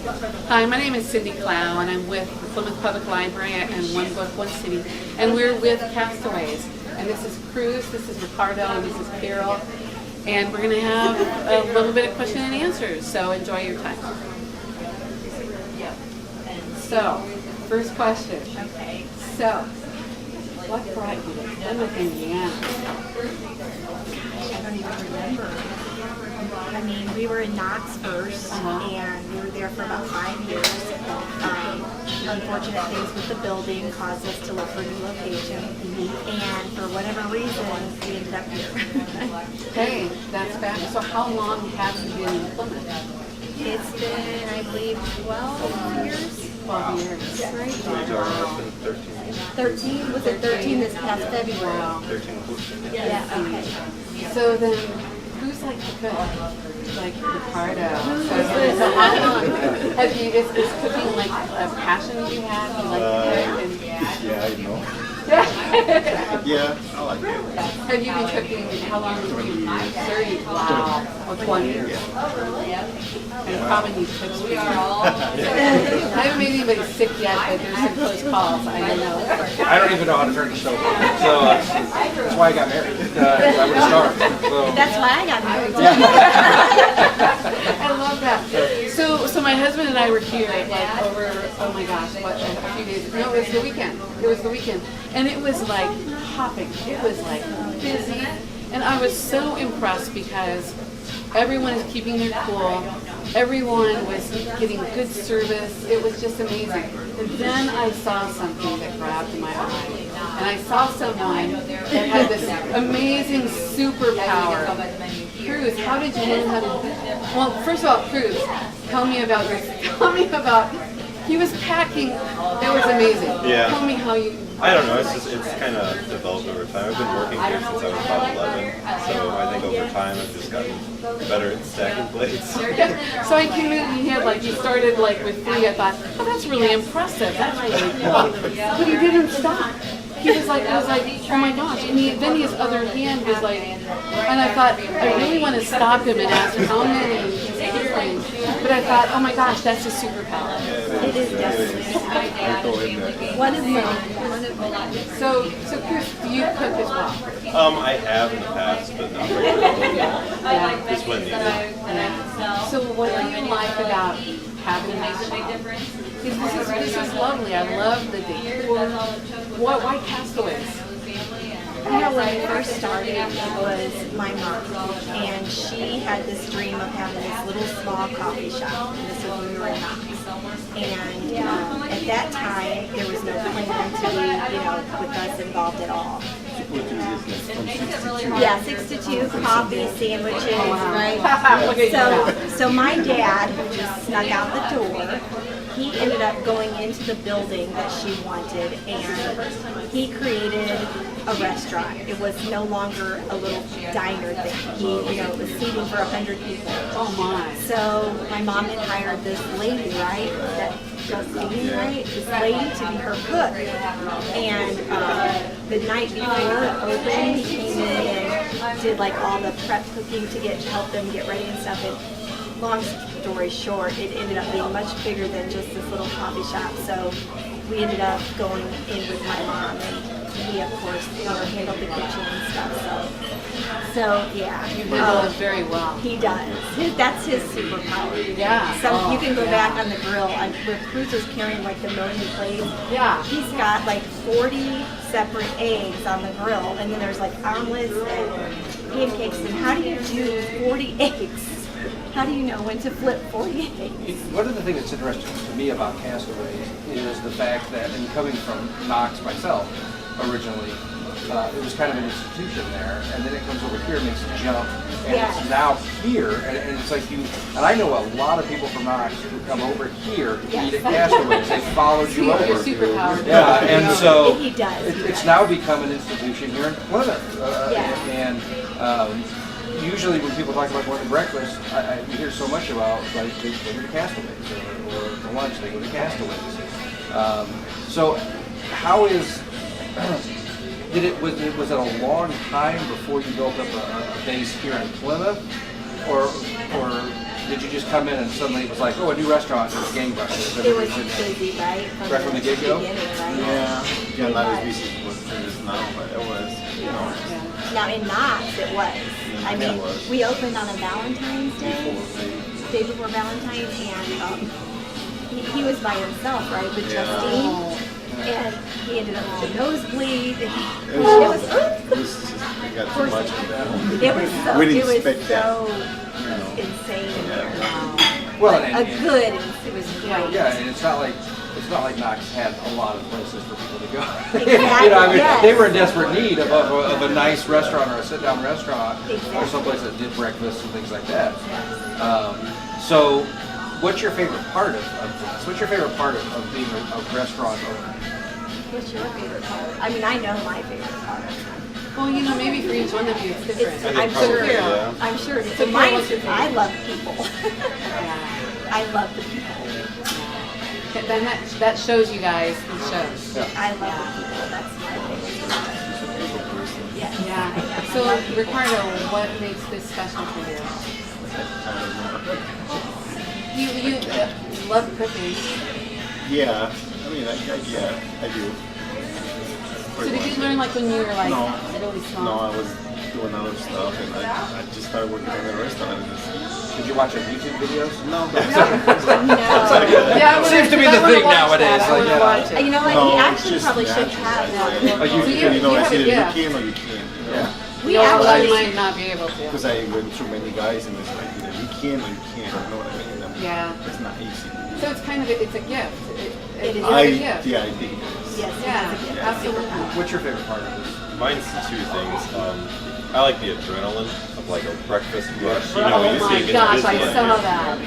Hi, my name is Cindy Clow, and I'm with the Plymouth Public Library and One Book, One City, and we're with Castaways. And this is Cruz, this is Ricardo, and this is Carol, and we're going to have a little bit of question and answers, so enjoy your time. So, first question. Okay. So, what brought you to Plymouth, Indiana? I don't even remember. I mean, we were in Knox first, and we were there for about 5 years. Unfortunate things with the building caused us to look for a new location, and for whatever reason, we ended up here. Okay, that's back. So how long have you been in Plymouth? It's been, I believe, 12 years. 12 years. Yeah. Right? Wow. 13? Was it 13 this past February? Wow. 13. Yeah, okay. So then, who's like the cook? Like Ricardo. So how long have you, is cooking like a passion you have? You like to cook? And, Yeah, you know. Yeah, I like it. have you been cooking, how long have you been 30? Wow. Or 20? And probably need tips for you. I haven't made anybody sick yet, but there's some close calls. I don't know. I don't even know how to turn the stove on, so that's why I got married. I would have starved. So. That's why I got married. I love that. So my husband and I were here like over, oh my gosh, what, a few days, no, it was the weekend. It was the weekend. And it was like hopping. It was like busy. And I was so impressed because everyone is keeping their cool. Everyone was getting good service. It was just amazing. And then I saw something that grabbed my eye. And I saw someone that had this amazing superpower. Cruz, how did you learn how to? Well, first of all, Cruz, tell me about this. Tell me about. He was packing. It was amazing. Yeah. Tell me how you. I don't know, it's kind of developed over time. I've been working here since I was about 11, so I think over time I've just gotten better at stacking plates. So I came in and he had like, he started like with 3. I thought, oh, that's really impressive. That's really cool. But he didn't stop. He was like, oh my gosh. And then his other hand was like, and I thought, I really want to stop him and ask him how many he's doing. But I thought, oh my gosh, that's a superpower. It is definitely. One of them. So Chris, do you cook as well? I have in the past, but not regularly. Just when needed. So what do you like about having this shop? This is lovely. I love the decor. Why Castaways? You know, when we first started, it was my mom, and she had this dream of having this little small coffee shop. And this was when we were in Knox. And at that time, there was no plan to be, with us involved at all. Yeah, 6 to 2, coffee, sandwiches, right? So my dad, who just snuck out the door, he ended up going into the building that she wanted, and he created a restaurant. It was no longer a little diner thing. It was seating for 100 people. Oh my! So my mom had hired this lady, right? That does seating, right? This lady to be her cook. And the night before it opened, he came in and did like all the prep cooking to help them get ready and stuff. And long story short, it ended up being much bigger than just this little coffee shop. So we ended up going in with my mom, and he, of course, handled the kitchen and stuff. So yeah, You handle it very well. he does. That's his superpower. Yeah. You can go back on the grill. Where Cruz is carrying like the million plates. Yeah. He's got like 40 separate eggs on the grill, and then there's like omelets and pancakes. And how do you do 40 eggs? How do you know when to flip 40 eggs? One of the things that's interesting to me about Castaways is the fact that, and coming from Knox myself originally, it was kind of an institution there, and then it comes over here and makes a jump, and it's now here, and it's like and I know a lot of people from Knox who come over here to eat at Castaways. They followed you over. Your superpower. Yeah, and so He does. it's now become an institution here in Plymouth, and usually when people talk about going to breakfast, you hear so much about, like, they go to Castaways, or for lunch they go to Castaways. So how is, was it a long time before you built up a base here in Plymouth, or did you just come in and suddenly it was like, oh, a new restaurant, it was gangbusters? It was Everybody's in there. busy, right? Right from the get-go? beginning, right? Yeah, not as busy as it is now, but it was, you know, Now in Knox, it was. I it mean, was. we opened on a Valentine's Day, before day before Valentine's, and he was by himself, right, with Yeah. Justine, and he ended up with a nosebleed. And it was just, we got too much of that. It was so, We didn't it was expect that. so You know. insane in there. Well, But and- a good, it was great. Yeah, and it's not like Knox had a lot of places for people to go. Exactly, You know, I mean, yes. they were in desperate need of a nice restaurant or a sit-down restaurant or Exactly. someplace that did breakfast and things like that. So, what's your favorite part of this? What's your favorite part of being a restaurant owner? What's your favorite part? I mean, I know my favorite part. Well, you know, maybe for each one of you it's different. It's, think I'm probably, sure. yeah. I'm sure. It is. So So mine what's your is. I favorite? love people. Yeah. I love the people. Then that shows you guys the shows. I love the people. That's my favorite. Yes. Yeah. So Ricardo, what makes this special for you? You love cooking. Yeah, I mean, yeah, I do. So did you learn like when you were like No. really small? No, I was doing other stuff, and I just started working in the restaurant. Did you watch your YouTube videos? No, No. Yeah, I Seems to be I the wanna thing watch nowadays, that. I like, wanna yeah. watch it. You know what? no, He it's actually just probably should natural. have that. Like, Oh, you- you know, you I have said it, you yeah. can or you can't. You know? We You also actually. might not be able to. Because I went through many guys, and it's like either you can or you can't. You know what I mean? Yeah. It's not easy. So it's kind of it's a gift. It is. I a gift. yeah, I think. Yes. Yeah, It is a gift. absolutely. What's your favorite part of this? Mine's two things. I like the adrenaline of like a breakfast rush. You know, Oh you see my it gets gosh, busy I in saw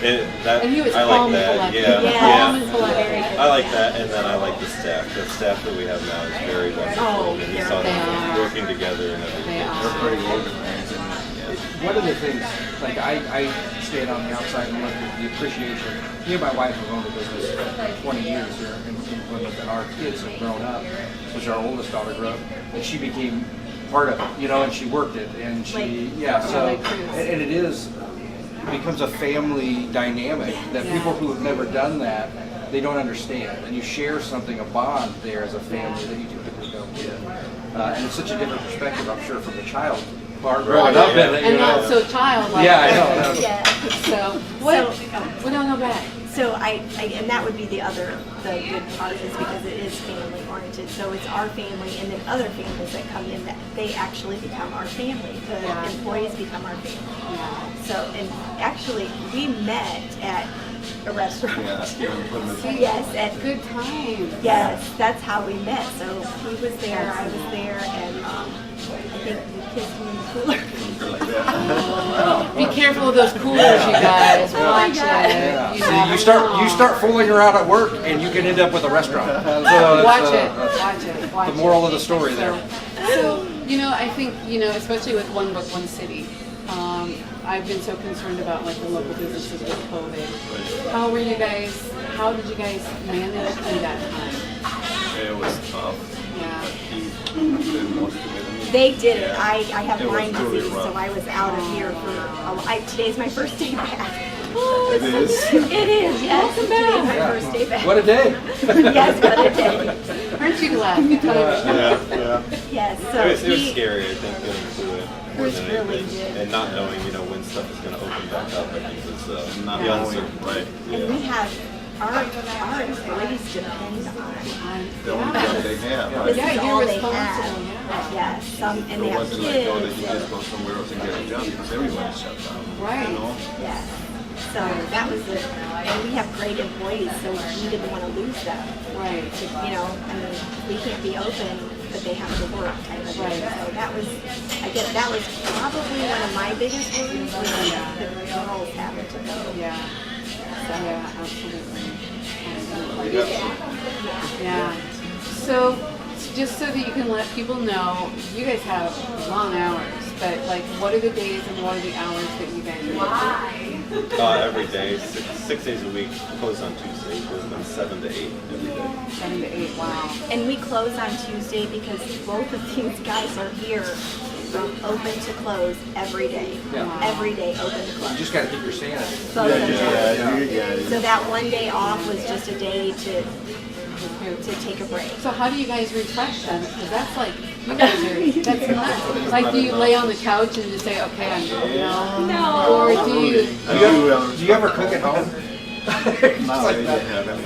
here. that. And he was I calm like and that. collected. Yeah, Yeah. Calm and yeah. collected. I like that, and then I like the staff. The staff that we have now is very wonderful. Oh, and you they're- saw they them are. working together and everything. They are. They're pretty organized. And, One of the things, like I stand on the outside and look at the appreciation. Me and my wife have owned the business for 20 years here in Plymouth, and our kids have grown up, especially our oldest daughter grew up, and she became part of it, you know, and she worked it, and she, so, like cruise. and it becomes a family dynamic that Yeah. people who have never done that, they don't understand, and you share something, a bond there as a family that you typically don't get, and it's such a different perspective, I'm sure, from the child part growing up in it, you And know. not so childlike. Yeah, I know. Yeah. So what? So- Well, no, go back. So and that would be the good part is because it is family oriented. So it's our family and then other families that come in that they actually become our family. The Yeah. employees become our family. Yeah. So, and actually we met at a restaurant. yeah, here in Plymouth. Yes, at Good time. Yes, that's how we met. So he was there, I was there, and I think we kissed him in the cooler. Like that. Be careful of those coolers, you guys. Oh my Watch God. it. Yeah. You See, never you start know. fooling around at work, and you can end up with a restaurant. So that's, Watch it. that's Watch it. Watch the moral it. of the story there. So, you know, I think, you know, especially with One Book, One City, I've been so concerned about like the local businesses with COVID. How did you guys manage through that time? It was tough. Yeah. He did most of it. I mean, They did it. I have It was Lyme really disease, so rough. I was out of here for. Today's my first day back. It is. It is. Yes, today's my Yeah. first day back. What a day! Yes, what a day. Aren't you glad? Good time. Yeah. Yes, so It was he. scary, I think, getting through it more was than really anything. good. And not knowing, you know, when stuff is going to open back up. I think it's Not the knowing, uncertain. right. And we Yeah. have our employees depend on. The only job they have, This right? Yeah, is you're all they responsible, have. yeah. Yes, some and It they have wasn't like, oh, that kids. you just go somewhere else and get a job because everyone's shut down. Right. You know? Yes. So that was it. And we have great employees, so we didn't want to lose them. Right. You know, I mean, we can't be open, but they have to work type of thing. Right. So that was, I guess that was probably one of my biggest worries was the girls having to go. Yeah. Yeah, absolutely. Yeah. So, just so that you can let people know, you guys have long hours, but like, what are the days and what are the hours that you guys are Every day, 6 days a week, closed on Tuesdays. We're open 7 to 8 every day. 7 to 8, wow. And we close on Tuesday because both of these guys are here from open to close every day. Yeah. Every day, open to You close. just got to keep your sanity. Both of them. Yeah. So that one day off was just a day to take a break. So how do you guys refresh then? Because that's like, you guys are, that's nuts. Like, do you lay on the couch and just say, okay, I'm going now? No. Or do you, Do you ever cook at home?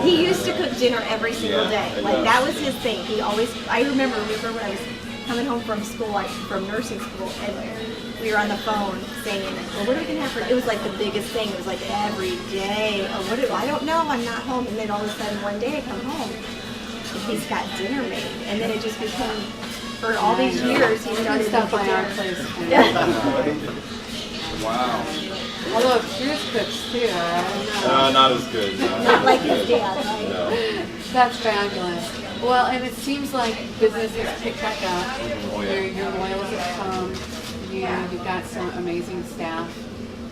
He used to cook dinner every single Yeah, day. I Like know. that was his thing. He always. I remember when I was coming home from school, like from nursing school, and we were on the phone saying, "Well, what are we gonna have for?" It was like the biggest thing. It was like every day. Oh, what? I don't know. I'm not home. And then all of a sudden, one day I come home, and he's got dinner made, and then it just became. For all these years, he we can started stop by making our dinner. place? Wow. Although if Cruz cooks too, I don't know. Not as good. No. Not like his dad, right? No. That's fabulous. Well, and it seems like business has picked back up. Oh, yeah. Your loyals have come. You've got some amazing staff.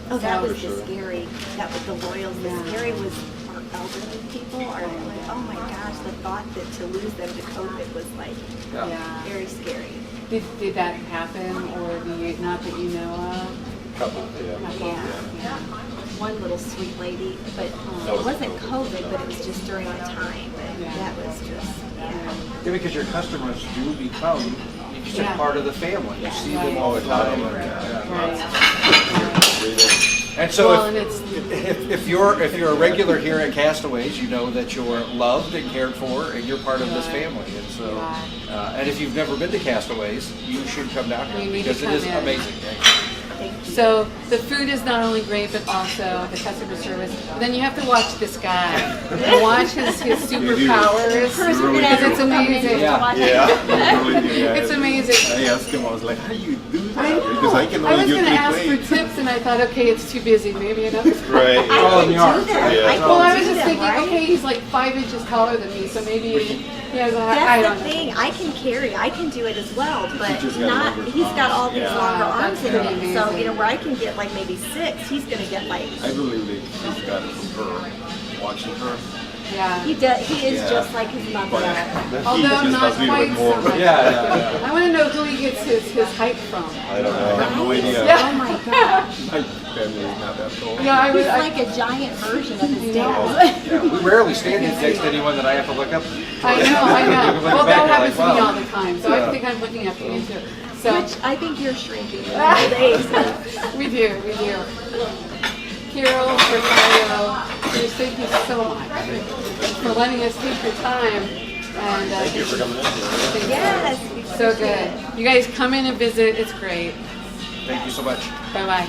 Oh, that So- was the scary. That was the loyals. The Yeah. scary was our elderly people. Are like, oh my gosh, the thought that to lose them to COVID was like Yeah. Yeah. very scary. Did that happen, or do you, not that you know of? Couple, yeah. Yeah. One little sweet lady, but That it was wasn't COVID. COVID, but it was just during the time. But Yeah. that was just, yeah. Yeah, because your customers do become, you said, Yeah. part of the family. You see them Right. all the time. Right. And so Well, and it's if you're a regular here at Castaways, you know that you're loved and cared for, and you're part of this Right. family. And so, Right. and if you've never been to Castaways, you should come down here You need to because it come is in. amazing. Thank you. so the food is not only great, but also the customer service. But then you have to watch this guy and watch his superpowers Person because that it's amazing. Yeah. It's amazing. I asked him, I was like, how do you do that? I know. Because I can I only was do going to 3 ask for plates. tips, and I thought, okay, it's too busy. Maybe another. Right. I Oh, can in the arms. do that. Yeah. I can Well, I was do just them, thinking, right? okay, he's like 5 inches taller than me, so maybe he has a. I That's don't the know. thing. I can carry. I can do it as well, but just got not. longer He's got all these arms. longer Yeah, arms that's than pretty me. So amazing. where I can get like maybe 6, he's gonna get like. I believe that he's got it from her, watching her. Yeah. He does. He is Yeah. just like his mother. But he Although just not does a little quite bit more. so much. Yeah. I want to know who he gets his height from. I don't I know. have no idea. Yeah. Oh my gosh. My family is not that tall. Yeah, I He's was. like a giant version of his know. dad. Yeah, we rarely stand next to anyone that I have to look up. I know. Look Well, back, that you're happens like, to me wow. all the time, so I think I'm looking up to you too. So Which I think you're shrinking nowadays. we do. Carol, Rosario, Bruce, thank you so much for letting us take your time. And Thank you for coming in. thank you. Yes. So good. You guys come in and visit. It's great. Thank you so much. Bye bye.